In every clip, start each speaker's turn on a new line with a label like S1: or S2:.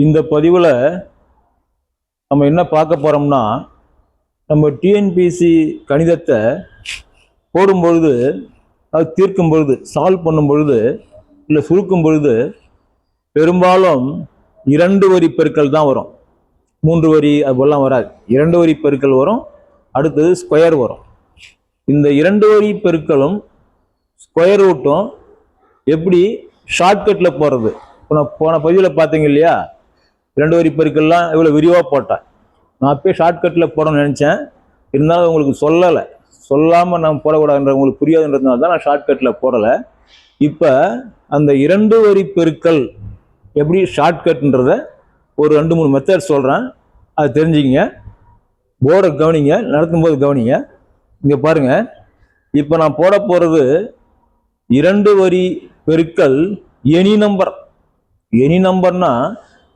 S1: இந்த பதிவில் நம்ம என்ன பார்க்க போகிறோம்னா, நம்ம டிஎன்பிஎஸ்சி கணிதத்தை போடும்பொழுது, அது தீர்க்கும் பொழுது, சால்வ் பண்ணும் பொழுது, இல்லை சுருக்கும் பொழுது பெரும்பாலும் 2 வரி பெருக்கல் தான் வரும். 3 வரி அதுபோலாம் வராது. 2 வரி பெருக்கல் வரும். அடுத்தது ஸ்கொயர் வரும். இந்த 2 வரி பெருக்கலும் ஸ்கொயர் ரூட்டும் எப்படி ஷார்ட்கட்டில் போகிறது. போன பதிவில் பார்த்தீங்க இல்லையா, 2 வரி பெருக்கெல்லாம் இவ்வளோ விரிவாக போட்டேன். நான் அப்பயே ஷார்ட்கட்டில் போடணும்னு நினச்சேன். இருந்தாலும் உங்களுக்கு சொல்லலை, சொல்லாமல் நம்ம போடக்கூடாதுன்ற உங்களுக்கு புரியாதுன்றதுனால தான் நான் ஷார்ட்கட்டில் போடலை. இப்போ அந்த 2 வரி பெருக்கல் எப்படி ஷார்ட்கட்ன்றத ஒரு 2-3 மெத்தட் சொல்கிறேன், அது தெரிஞ்சுக்கிங்க. போர்டை கவனிங்க, நடத்தும் போது கவனிங்க. இங்கே பாருங்கள், இப்போ நான் போட போகிறது 2 வரி பெருக்கல் எனி நம்பர். எனி நம்பர்னா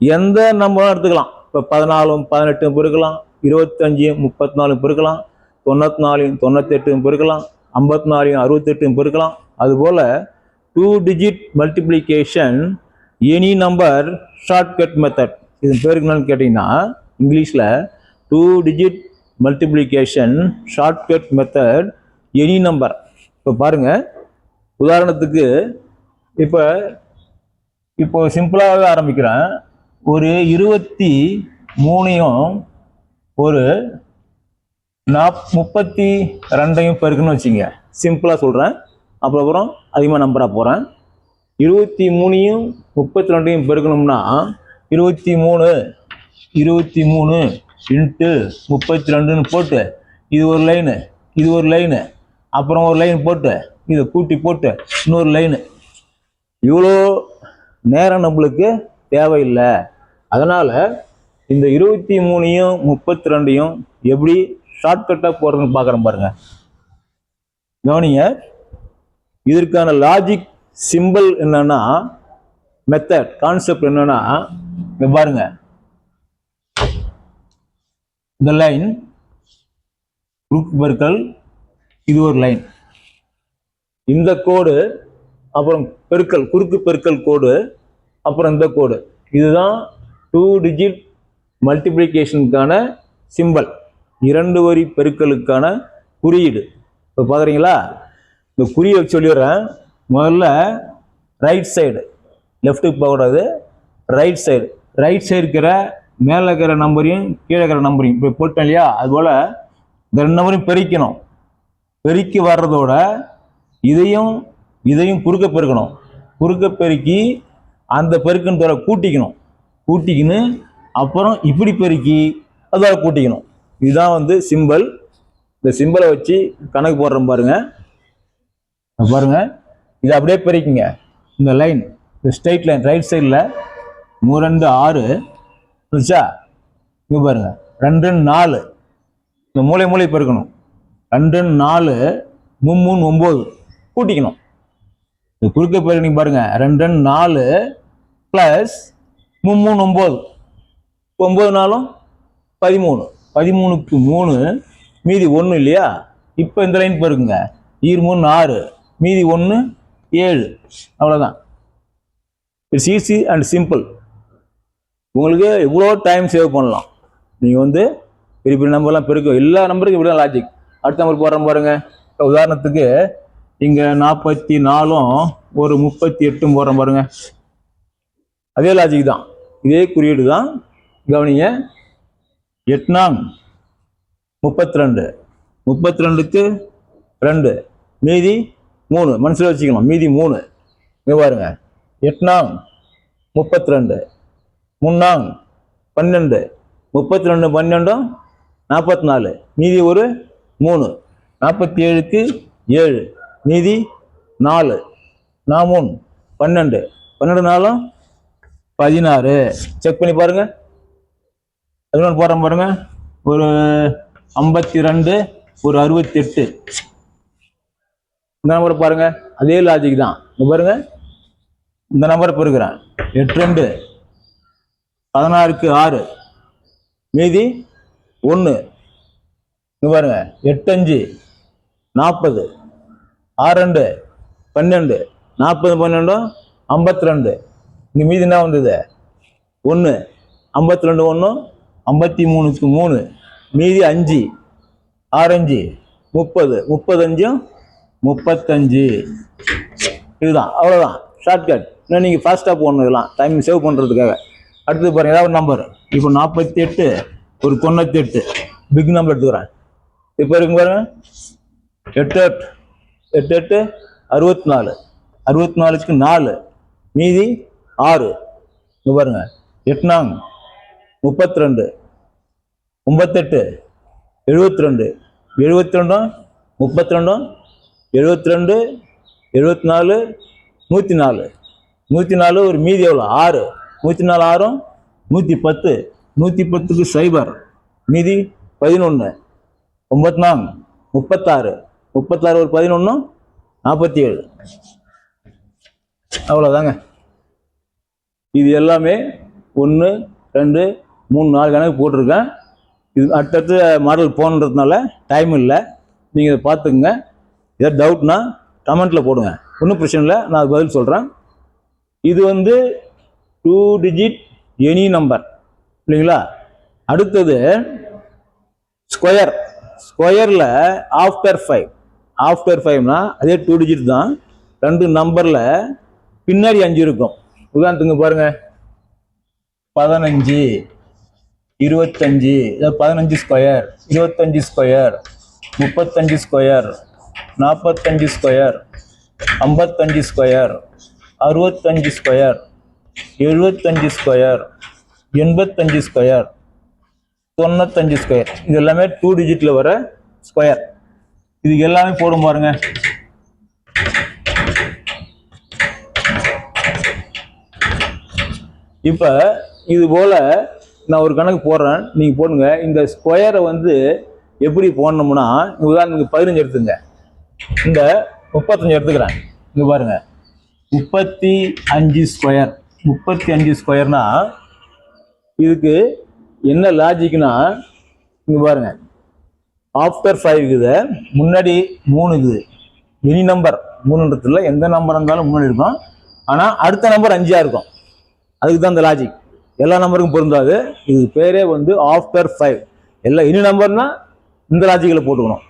S1: எந்த நம்பரும் எடுத்துக்கலாம். இப்போ 14 18 பெருக்கலாம், 25 34 பெருக்கலாம், 94 98 பெருக்கலாம், 54 68 பெருக்கலாம். அதுபோல் 2 digit multiplication any number shortcut method. இது பேருக்கு என்னன்னு கேட்டிங்கன்னா, இங்கிலீஷில் 2 digit multiplication shortcut method any number. இப்போ பாருங்கள், உதாரணத்துக்கு இப்போ சிம்பிளாகவே ஆரம்பிக்கிறேன். ஒரு 23யும் ஒரு 32யும் பெருக்குன்னு வச்சுங்க. சிம்பிளாக சொல்கிறேன், அப்புறம் அதிகமாக நம்பராக போகிறேன். 23யும் 32யும் பெருக்கணும்னா 23 இன்ட்டு 32ன்னு போட்டு, இது ஒரு லைனு, இது ஒரு லைனு, அப்புறம் ஒரு லைன் போட்டு, இதை கூட்டி போட்டு இன்னொரு லைனு. இவ்வளோ நேரம் நம்மளுக்கு தேவையில்லை. அதனால் இந்த 23யும் 32யும் எப்படி ஷார்ட்கட்டாக போகிறதுன்னு பார்க்குறேன் பாருங்கள். கவனிங்க, இதற்கான லாஜிக் சிம்பிள் என்னன்னா, மெத்தட் கான்செப்ட் என்னன்னா, இங்க பாருங்க, இந்த லைன் குறுக்கு பெருக்கல், இது ஒரு லைன், இந்த கோடு, அப்புறம் பெருக்கல், குறுக்கு பெருக்கல் கோடு, அப்புறம் இந்த கோடு. இதுதான் 2 digit மல்டிப்ளிகேஷனுக்கான சிம்பிள், 2 வரி பெருக்கலுக்கான குறியீடு. இப்போ பார்க்குறீங்களா, இந்த குறியை சொல்லிடுறேன். முதல்ல ரைட் சைடு, லெஃப்ட்டுக்கு போகக்கூடாது, ரைட் சைடு. ரைட் சைடு இருக்கிற மேலே இருக்கிற நம்பரையும் கீழே இருக்கிற நம்பரையும் இப்போ போட்டேன் இல்லையா, அதுபோல் இந்த 2 நம்பரையும் பெருக்கணும். பெருக்கி வர்றதோட இதையும் குறுக்க பெருக்கணும். குறுக்க பெருக்கி அந்த பெருக்குன்னு தவிர கூட்டிக்கின்னு அப்புறம் இப்படி பெருக்கி அதோட கூட்டிக்கணும். இதுதான் சிம்பிள். இந்த சிம்பிளை வச்சு கணக்கு போடுறோம் பாருங்க. பாருங்க, இதை அப்படியே பெருக்கிங்க. இந்த லைன், இந்த ஸ்ட்ரைட் லைன் ரைட் சைடில் 3 2 6 இருந்துச்சா, இங்கே பாருங்க 2 4, இந்த மூளை பெருக்கணும். 2 4 3 9 கூட்டிக்கணும். இந்த குறுக்க பெருக்கணும் பாருங்க, 2 4 ப்ளஸ் 3 9, 9 4 13, 13க்கு 3 மீதி 1 இல்லையா. இப்போ இந்த லைன் பெருக்குங்க, 3 6 மீதி 1 7. அவ்வளோதான். It's easy and simple. உங்களுக்கு எவ்வளோ டைம் சேவ் பண்ணலாம். நீங்கள் பெரிய நம்பர்லாம் பெருக்க, எல்லா நம்பருக்கும் இப்படி தான் லாஜிக். அடுத்த நம்பர் போடுறோம் பாருங்க. உதாரணத்துக்கு இங்கே 44ம் ஒரு 38 போடுறோம் பாருங்க. அதே லாஜிக் தான், இதே குறியீடு தான். கவனிங்க, 8 32, 32க்கு 2 மீதி 3 மனசில் வச்சுக்கணும், மீதி 3. இங்கே பாருங்க, 8 32, 3 12, 32 12 44 மீதி ஒரு 3, 47க்கு 7 மீதி 4, 4 12, 12 4 16. செக் பண்ணி பாருங்க. அதுமாதிரி போடுறோம் பாருங்க, ஒரு 52 ஒரு 68. இந்த நம்பரை பாருங்க, அதே லாஜிக் தான். இங்க பாருங்க, இந்த நம்பரை பெருக்கிறேன், 8 2 16க்கு 6 மீதி 1. இங்க பாருங்க, 8 5 40, 6 2 12, 40 12 52. இங்க மீதி என்ன வந்தது, 1 52 1 53க்கு 3 மீதி 5 ஆரஞ்சு 30 35 35. இதுதான், அவ்வளோதான் ஷார்ட்கட். இன்னும் நீங்கள் ஃபாஸ்ட்டாக போகணும், இதெல்லாம் டைம் சேவ் பண்ணுறதுக்காக. அடுத்தது பாருங்கள், ஏதாவது ஒரு நம்பர். இப்போ 48 ஒரு 98 பிக் நம்பர் எடுத்துக்கிறேன். இப்போ இருக்கு பாருங்க, 8 8 8 64 64க்கு 4 மீதி 6. இங்கே பாருங்க, 8 நாங் 32 98 72 72 32 72 74 104 104 ஒரு மீதி எவ்வளோ 6 104 6 110 110க்கு 0 மீதி 11 9 36 36 ஒரு 11 47. அவ்வளோதாங்க. இது எல்லாமே 1 2 3 4 கணக்கு போட்டிருக்கேன். இது அடுத்தடுத்து மாடல் போகணுன்றதுனால டைம் இல்லை, நீங்கள் இதை பார்த்துக்குங்க. ஏதாவது டவுட்னா கமெண்ட்டில் போடுங்க, ஒன்றும் பிரச்சனை இல்லை, நான் அது பதில் சொல்கிறேன். இது வந்து 2 டிஜிட் எனி நம்பர் இல்லைங்களா. அடுத்தது ஸ்கொயர். ஸ்கொயரில் ஆஃப்டர் 5னா அதே 2 டிஜிட் தான். 2 நம்பரில் பின்னாடி 5 இருக்கும். உதாரணத்துக்கு பாருங்க, 15 25 15 square 25 square 35 square 45 square 55 square 65 square 75 square 85 square 95 square. இது எல்லாமே 2 டிஜிட்டில் வர ஸ்கொயர். இதுக்கு எல்லாமே போடும் பாருங்க. இப்போ இது போல் நான் ஒரு கணக்கு போடுறேன், நீங்கள் போடுங்க. இந்த ஸ்கொயரை வந்து எப்படி போடணும்னா, உதாரணத்துக்கு 15 எடுத்துங்க, இந்த 35 எடுத்துக்கிறேன். இங்கே பாருங்க, 35 ஸ்கொயர் 35 ஸ்கொயர்னா இதுக்கு என்ன லாஜிக்னா, இங்கே பாருங்க, ஆஃப்டர் 5 இருக்குது, முன்னாடி 3 இருக்குது. எனி நம்பர் 3ன்றதுல எந்த நம்பர் இருந்தாலும் முன்னாடி இருக்கும், ஆனால் அடுத்த நம்பர் 5ஆ இருக்கும். அதுக்கு தான் இந்த லாஜிக். எல்லா நம்பருக்கும் பொருந்தாது. இது பேரே வந்து ஆஃப்டர் 5. எல்லா எனி நம்பர்னா இந்த லாஜிக்கில் போட்டுக்கணும்.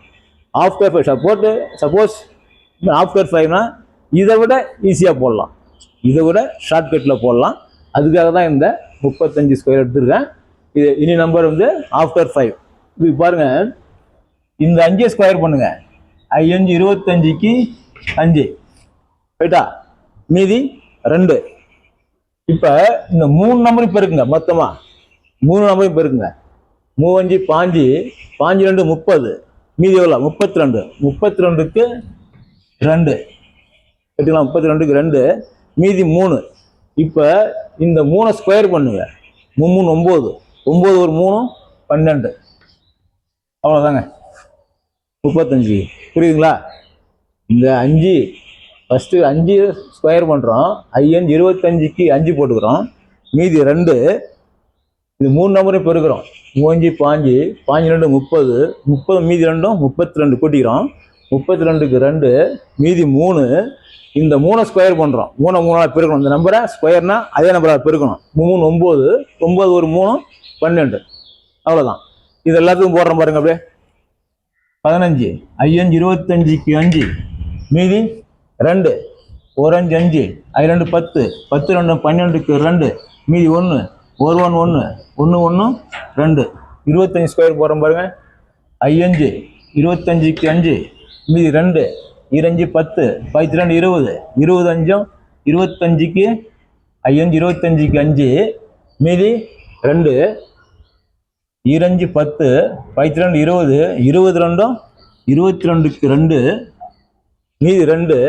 S1: ஆஃப்டர் 5 சப்போஸ் ஆஃப்டர் 5னா இதை விட ஈஸியாக போடலாம், இதை விட ஷார்ட்கட்டில் போடலாம். அதுக்காக தான் இந்த 35 ஸ்கொயர் எடுத்துருக்கேன். இது எனி நம்பர் வந்து ஆஃப்டர் 5. இது பாருங்க, இந்த 5 ஸ்கொயர் பண்ணுங்க. 5 25க்கு 5 ரைட்டா, மீதி 2. இப்போ இந்த 3 நம்பரும் பெருக்குங்க, மொத்தமா 3 நம்பரும் பெருக்குங்க. 3 5 5 2 30 மீதி எவ்வளோ 32 32க்கு 2 எடுத்துக்கலாம். 32க்கு 2 மீதி 3. இப்போ இந்த 3 ஸ்கொயர் பண்ணுங்க. 3 9 9 ஒரு 3 12. அவ்வளோதாங்க 35. புரியுதுங்களா? இந்த 5 ஃபஸ்ட்டு 5 ஸ்கொயர் பண்ணுறோம். 5 25க்கு 5 போட்டுக்கிறோம், மீதி 2. இது 3 நம்பரையும் பெருக்கிறோம். 3 5 5 2 30 30 மீதி 2 32 கூட்டிக்கிறோம். 32க்கு 2 மீதி 3. இந்த 3 ஸ்கொயர் பண்ணுறோம். 3 3 பெருக்கணும். இந்த நம்பரை ஸ்கொயர்னா அதே நம்பரை பெருக்கணும். 3 9 9 ஒரு 3 12. அவ்வளோதான். இது எல்லாத்துக்கும் போடுறோம் பாருங்க. அப்படியே 15 5 25க்கு 5 மீதி 2 ஒரு 5 5 2 10 10 2 12க்கு 2 மீதி 1 ஒரு 1 1 1 1 2 25 ஸ்கொயர் போடுறோம் பாருங்க. 5 25க்கு 5 மீதி 2 25 10 12 20 25 25க்கு 5 25க்கு 5 மீதி 2 25 10 12 20 22 22க்கு 2 மீதி 2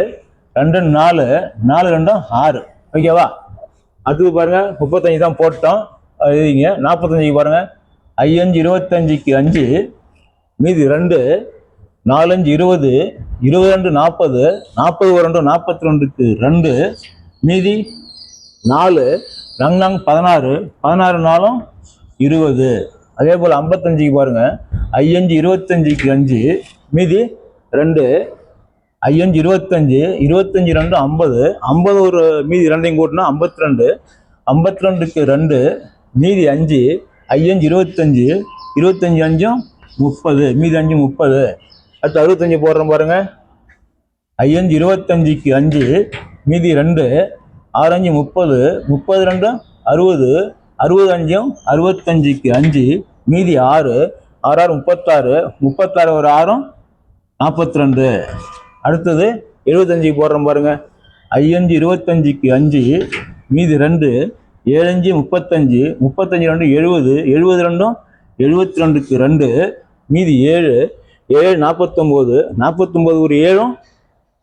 S1: 2 4 4 2 6. ஓகேவா? அடுத்தது பாருங்க, 35 தான் போட்டோம். எழுதிங்க. 45க்கு பாருங்க, 5 25க்கு 5 மீதி 2 4 5 20 22 40 40 ஒரு 2 42க்கு 2 மீதி 4 4 16 16 4 20. அதே போல் 55க்கு பாருங்க, 5 25க்கு 5 மீதி 2 5 25 25 2 50 50 ஒரு மீதி 2 கூட்டினா 52 52க்கு 2 மீதி 5 5 25 25 5 30 மீதி 5 30. அடுத்து 65 போடுறோம் பாருங்க. 5 25க்கு 5 மீதி 2 6 5 30 30 2 60 60 5 65க்கு 5 மீதி 6 6 6 36 36 ஒரு 6 42. அடுத்தது 75 போடுறோம் பாருங்க. 5 25க்கு 5 மீதி 2 7 5 35 35 2 70 70 2 72க்கு 2 மீதி 7 7 49 49 ஒரு 7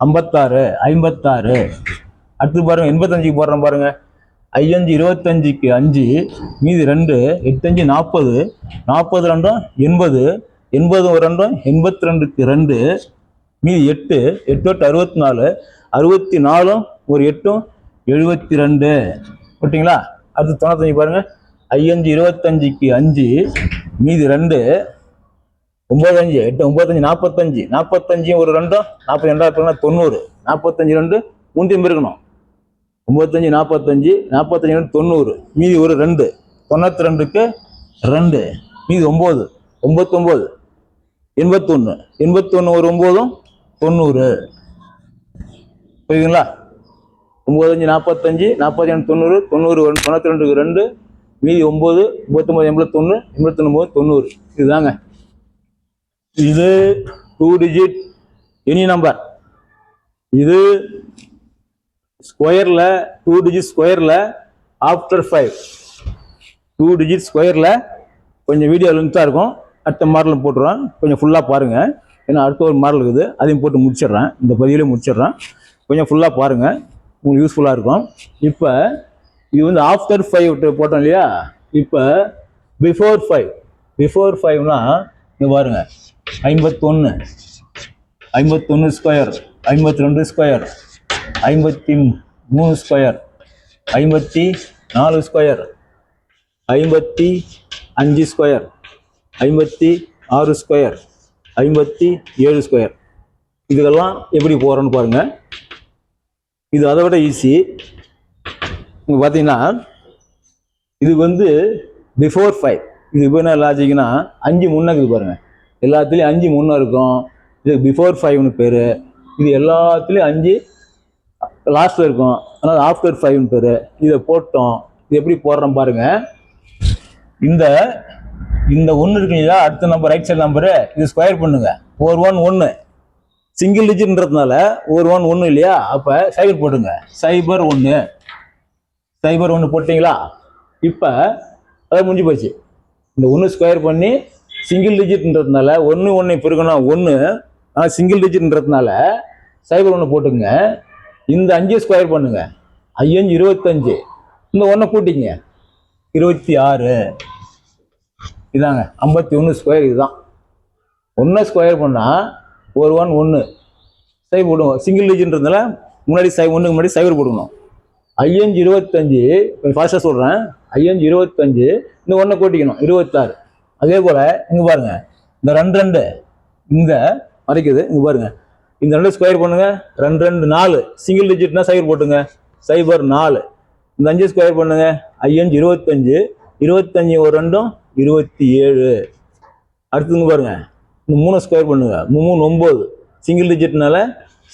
S1: 56 56. அடுத்து பாருங்க 85 போடுறோம் பாருங்க. 5 25க்கு 5 மீதி 2 8 5 40 40 2 80 80 ஒரு 2 82க்கு 2 மீதி 8 8 64 64 ஒரு 8 72. ஓகேங்களா? அடுத்து 95 பாருங்க. 5 25க்கு 5 மீதி 2 9 5 8 9 5 45 45 ஒரு 2 42 90 45 2 3 இருக்கணும். 95 45 45 90 மீதி ஒரு 2 92க்கு 2 மீதி 9 99 81 81 ஒரு 9 90. புரியுதுங்களா? 95 45 45 90 90 92க்கு 2 மீதி 9 39 81 89 இதுதாங்க. இது 2 டிஜிட் எனி நம்பர். இது ஸ்கொயர்ல 2 டிஜிட் ஸ்கொயர்ல ஆஃப்டர் 5 2 டிஜிட் ஸ்கொயர்ல கொஞ்சம் வீடியோ லென்த்தாக இருக்கும். அடுத்த மாடல் போட்டுருவேன். கொஞ்சம் ஃபுல்லாக பாருங்க. ஏன்னா அடுத்த ஒரு மாடல் இருக்குது, அதையும் போட்டு முடிச்சிடுறேன். இந்த பதிவிலையும் முடிச்சிடுறேன். கொஞ்சம் ஃபுல்லாக பாருங்க, உங்களுக்கு யூஸ்ஃபுல்லாக இருக்கும். இப்போ இது வந்து ஆஃப்டர் 5 போட்டோம் இல்லையா? இப்போ பிஃபோர் 5னா இங்கே பாருங்க. 51 51 square 52 square 53 square 54 square 55 square 56 square 57 square. இதுக்கெல்லாம் எப்படி போகிறோன்னு பாருங்க. இது அதை விட ஈஸி. நீங்கள் பார்த்தீங்கன்னா இது வந்து பிஃபோர் 5. இது இப்போ என்ன லாஜிக்னா 5 முன்னே இருக்குது பாருங்க. எல்லாத்துலேயும் 5 முன்னே இருக்கும். இது பிஃபோர் 5னு பேர். இது எல்லாத்துலேயும் 5 லாஸ்ட்டில் இருக்கும். அதனால் ஆஃப்டர் 5னு பேர். இதை போட்டோம். இது எப்படி போடுறோம் பாருங்க. இந்த 1 இருக்கு இல்லையா? அடுத்த நம்பர் ரைட் சைடு நம்பரு இது ஸ்கொயர் பண்ணுங்க. 4 1 1 சிங்கிள் டிஜிட்ன்றதுனால 1 1 1 இல்லையா? அப்போ சைபர் போட்டுங்க. 0 1 0 1 போட்டிங்களா? இப்போ அதை முடிஞ்சு போச்சு. இந்த 1 ஸ்கொயர் பண்ணி சிங்கிள் டிஜிட்ன்றதுனால 1 1 பெருக்கணும் 1. ஆனால் சிங்கிள் டிஜிட்ன்றதுனால 0 1 போட்டுங்க. இந்த 5 ஸ்கொயர் பண்ணுங்க. 5 25 இந்த 1 கூட்டிங்க 26. இதாங்க 51 ஸ்கொயர். இதுதான் 1 ஸ்கொயர் பண்ணால் 1 1 1 சைபர் போடுவோம். சிங்கிள் டிஜிட்ன்றதுனால முன்னாடி 1க்கு முன்னாடி சைபர் போடணும். 5 25 ஃபாஸ்ட்டாக சொல்கிறேன். 5 25 இந்த 1 கூட்டிக்கணும் 26. அதே போல் இங்கே பாருங்க. இந்த 2 2 இங்கே மறைக்குது. இங்கே பாருங்க. இந்த 2 ஸ்கொயர் பண்ணுங்க. 2 2 4 சிங்கிள் டிஜிட்னா சைபர் போட்டுங்க. 0 4 இந்த 5 ஸ்கொயர் பண்ணுங்க. 5 25 25 ஒரு 2 27. அடுத்துங்க பாருங்க. இந்த 3 ஸ்கொயர் பண்ணுங்க. 3 9 சிங்கிள் டிஜிட்னால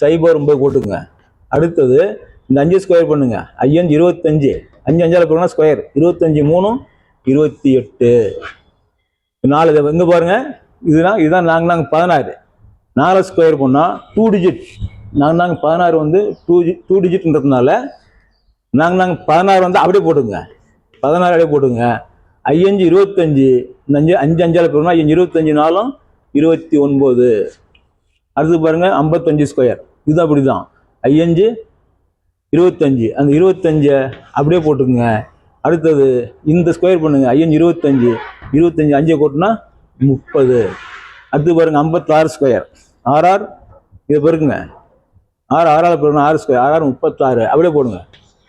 S1: 0 9 போட்டுங்க. அடுத்தது இந்த 5 ஸ்கொயர் பண்ணுங்க. 5 25 5 5 போனா ஸ்கொயர் 25 3 28. 4 இங்க பாருங்க. இதுதான் நாங்க 16. 4 ஸ்கொயர் பண்ணா 2 டிஜிட். நாங்க 16 வந்து 2 டிஜிட்ன்றதுனால நாங்க 16 வந்து அப்படியே போட்டுங்க. 16 அப்படியே போட்டுங்க. 5 25 இந்த 5 5 போனா 5 25 4 29. அடுத்து பாருங்க 55 ஸ்கொயர். இது அப்படிதான் 5 25 அந்த 25 அப்படியே போட்டுக்குங்க. அடுத்தது இந்த ஸ்கொயர் பண்ணுங்க. 5 25 25 5 கூட்டினா 30. அடுத்து பாருங்க 56 ஸ்கொயர். 6 6 இதை பெருக்குங்க. 6 6 பெருக்கணும் 6 ஸ்கொயர் 6 36 அப்படியே போடுங்க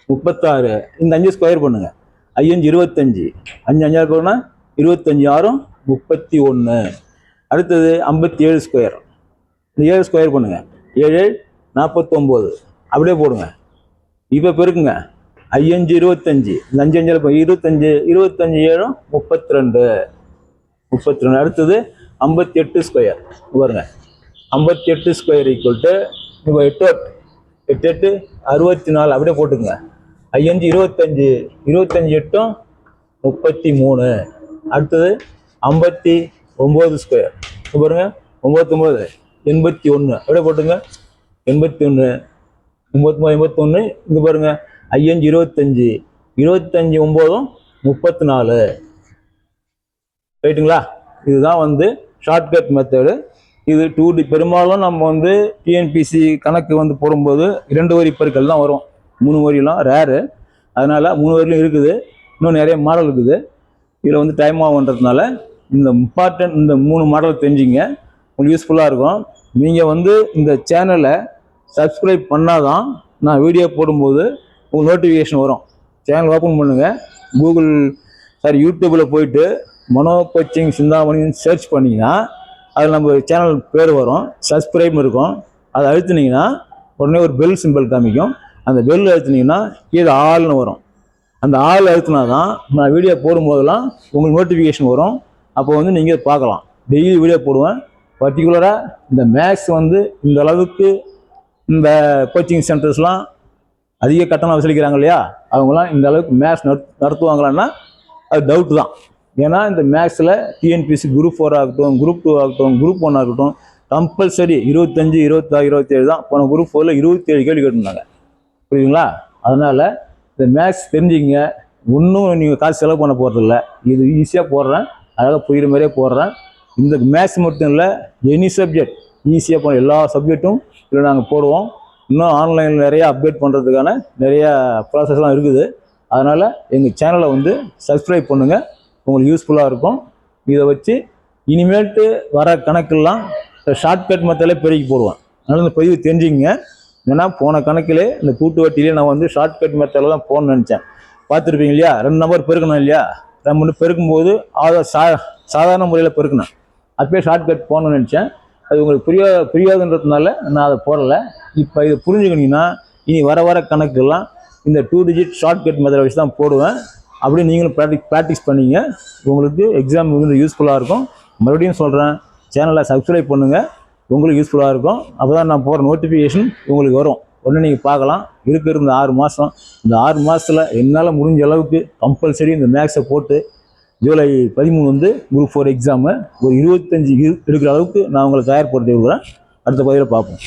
S1: 36. இந்த 5 ஸ்கொயர் பண்ணுங்க. 5 25 5 5 பெருக்கணும்னா 25 6 31. அடுத்தது 57 ஸ்கொயர். இந்த 7 ஸ்கொயர் பண்ணுங்க. 7 49 அப்படியே போடுங்க. இப்போ பெருக்குங்க. ஐயஞ்சு 25, இந்த 5 அஞ்சில் 25, 25 7 32, 32. அடுத்தது 58 ஸ்கொயர் பாருங்க. 58 ஸ்கொயர் ஈக்குவல் டு இப்போ 8 8 64 அப்படியே போட்டுங்க. 5 25, 25 8 33. அடுத்தது 59 ஸ்கொயர் பாருங்க. 99 81 அப்படியே போட்டுங்க. 81 81 இங்கே பாருங்க. 5 25, 25 9 34. ரைட்டுங்களா? இதுதான் வந்து ஷார்ட்கட் மெத்தடு. இது 2D. பெரும்பாலும் நம்ம வந்து டிஎன்பிசி கணக்கு வந்து போடும்போது 2 வரி பெருக்கல் தான் வரும். 3 வரியெல்லாம் ரேரு. அதனால் 3 வரியிலும் இருக்குது. இன்னும் நிறைய மாடல் இருக்குது. இதில் வந்து டைம் ஆகுன்றதுனால இந்த இம்பார்ட்டன்ட் இந்த 3 மாடல் தெரிஞ்சிங்க, உங்களுக்கு யூஸ்ஃபுல்லாக இருக்கும். நீங்கள் வந்து இந்த சேனலை சப்ஸ்கிரைப் பண்ணாதான் நான் வீடியோ போடும்போது உங்களுக்கு நோட்டிஃபிகேஷன் வரும். சேனல் ஓப்பன் பண்ணுங்கள். யூடியூப்பில் போயிட்டு மனோ கோச்சிங் சிந்தாமணின்னு சர்ச் பண்ணிங்கன்னா அதில் நம்ம சேனல் பேர் வரும், சப்ஸ்கிரைப்னு இருக்கும். அதை அழுத்தினீங்கன்னா உடனே ஒரு பெல் சிம்பிள் காமிக்கும். அந்த பெல் அழுத்தினீங்கன்னா கீழே ஆள்னு வரும். அந்த ஆள் அழுத்தினா தான் நான் வீடியோ போடும்போதெல்லாம் உங்களுக்கு நோட்டிஃபிகேஷன் வரும். அப்போ வந்து நீங்கள் பார்க்கலாம். டெய்லி வீடியோ போடுவேன். பர்டிகுலராக இந்த மேக்ஸ் வந்து இந்த அளவுக்கு இந்த கோச்சிங் சென்டர்ஸ்லாம் அதிக கட்டணம் வசூலிக்கிறாங்க இல்லையா, அவங்களாம் இந்த அளவுக்கு மேக்ஸ் நடத்துவாங்களான்னா அது டவுட் தான். ஏன்னா இந்த மேக்ஸில் டிஎன்பிசி குரூப் 4 ஆகட்டும், குரூப் 2 ஆகட்டும், குரூப் 1 ஆகட்டும், கம்பல்சரி 25 26 27 தான். போன குரூப் 4ல் 27 கேள்வி கேட்டிருந்தாங்க. புரியுதுங்களா? அதனால் இந்த மேக்ஸ் தெரிஞ்சுங்க. இன்னும் நீங்கள் காசு செலவு பண்ண போகிறதில்ல. இது ஈஸியாக போடுறேன், அழகாக புரிகிற மாதிரியே போடுறேன். இந்த மேக்ஸ் மட்டும் இல்லை, எனி சப்ஜெக்ட் ஈஸியாக போன எல்லா சப்ஜெக்ட்டும் இதில் நாங்கள் போடுவோம். இன்னும் ஆன்லைனில் நிறையா அப்டேட் பண்ணுறதுக்கான நிறையா ப்ராசஸ்லாம் இருக்குது. அதனால் எங்கள் சேனலை வந்து சப்ஸ்கிரைப் பண்ணுங்கள், உங்களுக்கு யூஸ்ஃபுல்லாக இருக்கும். இதை வச்சு இனிமேல்ட்டு வர கணக்கெல்லாம் ஷார்ட்கட் மெத்தடிலே பெருக்கி போடுவேன். அதனால் இந்த பதிவு தெரிஞ்சுங்க. ஏன்னா போன கணக்கிலே இந்த கூட்டு வட்டியிலே நான் வந்து ஷார்ட்கட் மெத்தடில் தான் போகணும்னு நினச்சேன். பார்த்துருப்பீங்க இல்லையா? 2 நம்பர் பெருக்கணும் இல்லையா? 2 பெருக்கும்போது சாதாரண முறையில் பெருக்கணும். அப்பயே ஷார்ட்கட் போகணும்னு நினச்சேன். அது உங்களுக்கு புரியாதுன்றதுனால நான் அதை போடலை. இப்போ இதை புரிஞ்சுக்கினீங்கன்னா இனி வர கணக்கெல்லாம் இந்த 2 டிஜிட் ஷார்ட்கட் மெத்தடை வச்சு தான் போடுவேன். அப்படியே நீங்களும் ப்ராக்டிஸ் பண்ணிங்க. உங்களுக்கு எக்ஸாம் வந்து யூஸ்ஃபுல்லாக இருக்கும். மறுபடியும் சொல்கிறேன், சேனலை சப்ஸ்கிரைப் பண்ணுங்கள், உங்களுக்கு யூஸ்ஃபுல்லாக இருக்கும். அப்போ தான் நான் போகிற நோட்டிஃபிகேஷன் உங்களுக்கு வரும். உடனே நீங்கள் பார்க்கலாம். இருக்கிற இந்த 6 மாதம், இந்த 6 மாதத்தில் என்னால் முடிஞ்ச அளவுக்கு கம்பல்சரி இந்த மேக்ஸை போட்டு ஜூலை 13 வந்து குரூப் 4 எக்ஸாமு ஒரு 25 எடுக்கிற அளவுக்கு நான் உங்களை தயார்படுத்தி விடுறேன். அடுத்த பதிவில் பார்ப்போம்.